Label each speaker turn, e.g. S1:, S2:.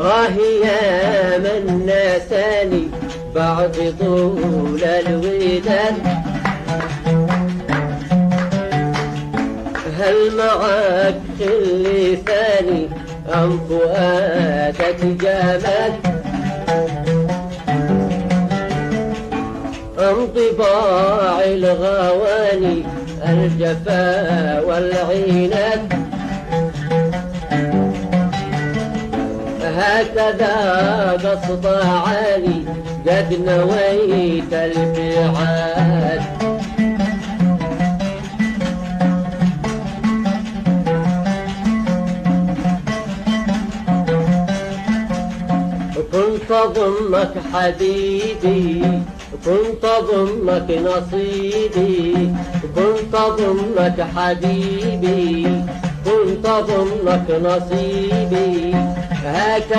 S1: يا من ناساني بعد طول الوداد، هل معك اللي ثاني أم فؤادك جامد، أم طباع الغواني الجفا والعناد، هكذا قصد عالي قد نويت البعاد. كنت أظنك حبيبي، كنت أظنك نصيبي، كنت أظنك حبيبي، كنت أظنك نصيبي، هكذا